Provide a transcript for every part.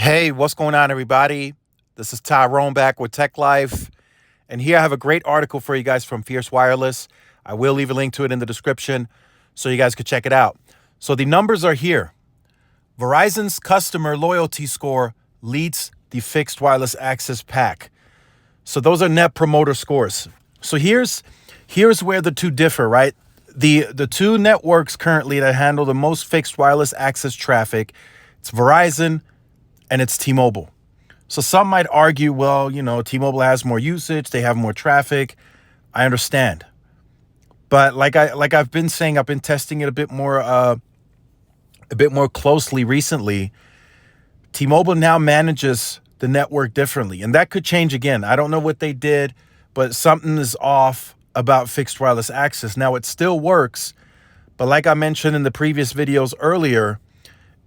Hey, what's going on, everybody? This is Tyrone back with Tech Life. And here I have a great article for you guys from Fierce Wireless. I will leave a link to it in the description so you guys could check it out. So the numbers are here. Verizon's customer loyalty score leads the fixed wireless access pack. So those are net promoter scores. So here's where the two differ, right? The two networks currently that handle the most fixed wireless access traffic, it's Verizon and it's T-Mobile. So some might argue, well, T-Mobile has more usage, they have more traffic. I understand. But like I've been saying, I've been testing it a bit more closely recently. T-Mobile now manages the network differently, and that could change again. I don't know what they did, but something is off about fixed wireless access. Now it still works, but like I mentioned in the previous videos earlier,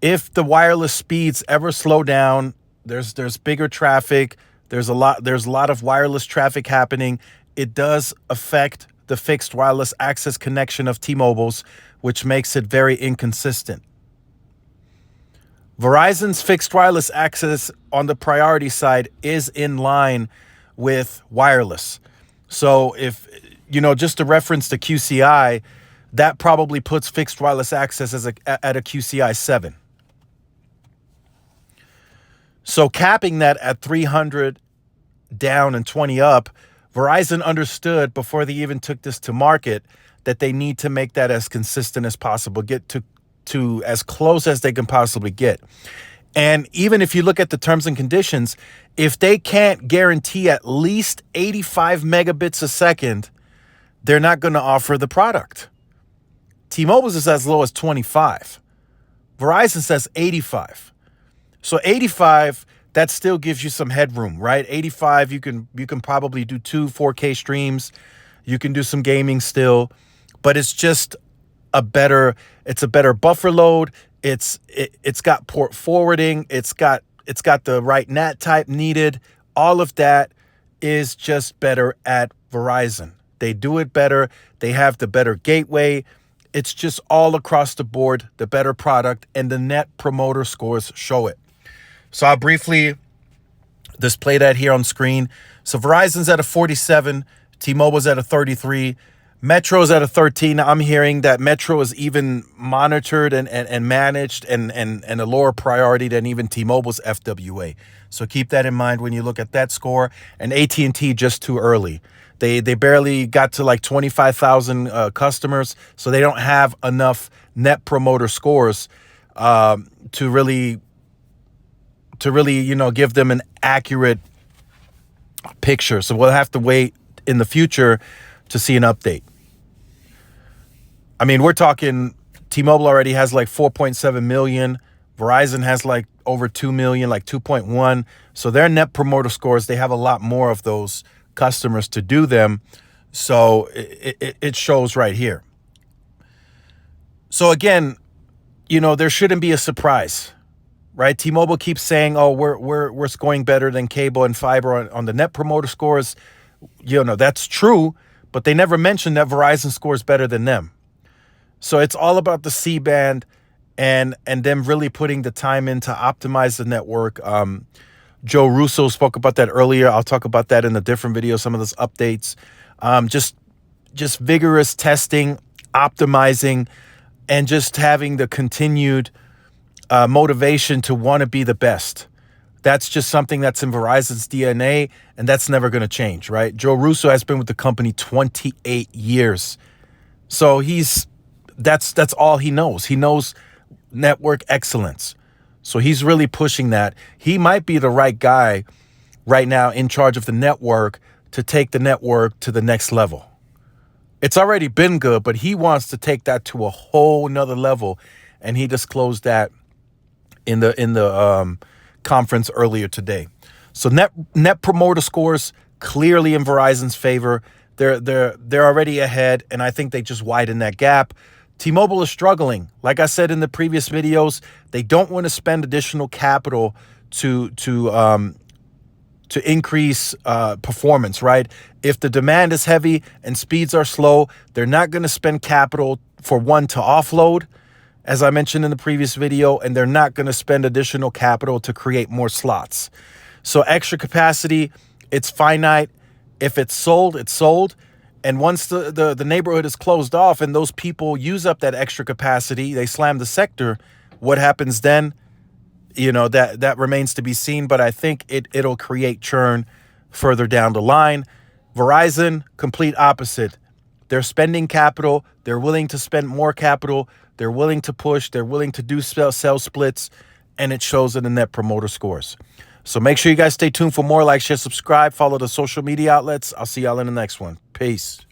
if the wireless speeds ever slow down, there's bigger traffic, there's a lot of wireless traffic happening, it does affect the fixed wireless access connection of T-Mobile's, which makes it very inconsistent. Verizon's fixed wireless access on the priority side is in line with wireless. So if, just to reference the QCI, that probably puts fixed wireless access at a QCI 7. So capping that at 300 down and 20 up, Verizon understood before they even took this to market that they need to make that as consistent as possible, get to as close as they can possibly get. And even if you look at the terms and conditions, if they can't guarantee at least 85 megabits a second, they're not going to offer the product. T-Mobile's is as low as 25. Verizon says 85. So 85, that still gives you some headroom, right? 85, you can probably do 2 4K streams. You can do some gaming still, but it's just a better buffer load. It's got port forwarding. It's got the right NAT type needed. All of that is just better at Verizon. They do it better. They have the better gateway. It's just all across the board, the better product, and the net promoter scores show it. So I'll briefly display that here on screen. So Verizon's at a 47, T-Mobile's at a 33, Metro's at a 13. Now, I'm hearing that Metro is even monitored and managed and a lower priority than even T-Mobile's FWA. So keep that in mind when you look at that score. And AT&T just too early. They barely got to like 25,000 customers, so they don't have enough net promoter scores to really give them an accurate picture. So we'll have to wait in the future to see an update. I mean, we're talking T-Mobile already has like 4.7 million. Verizon has like over 2 million, like 2.1. So their net promoter scores, they have a lot more of those customers to do them. So it shows right here. So again, there shouldn't be a surprise, right? T-Mobile keeps saying, oh, we're scoring better than cable and fiber on the net promoter scores. That's true, but they never mentioned that Verizon scores better than them. So it's all about the C-band and them really putting the time in to optimize the network. Joe Russo spoke about that earlier. I'll talk about that in a different video, some of those updates. Just vigorous testing, optimizing, and just having the continued motivation to want to be the best. That's just something that's in Verizon's DNA, and that's never going to change, right? Joe Russo has been with the company 28 years. So that's all he knows. He knows network excellence. So he's really pushing that. He might be the right guy right now in charge of the network to take the network to the next level. It's already been good, but he wants to take that to a whole nother level. And he disclosed that in the conference earlier today. So net promoter scores clearly in Verizon's favor. They're already ahead, and I think they just widen that gap. T-Mobile is struggling. Like I said in the previous videos, they don't want to spend additional capital to increase performance, right? If the demand is heavy and speeds are slow, they're not going to spend capital for one to offload, as I mentioned in the previous video, and they're not going to spend additional capital to create more slots. So extra capacity, it's finite. If it's sold, it's sold. And once the neighborhood is closed off and those people use up that extra capacity, they slam the sector, what happens then? You know, that remains to be seen, but I think it'll create churn further down the line. Verizon, complete opposite. They're spending capital. They're willing to spend more capital. They're willing to push. They're willing to do sell splits, and it shows in the net promoter scores. So make sure you guys stay tuned for more. Like, share, subscribe, follow the social media outlets. I'll see y'all in the next one. Peace.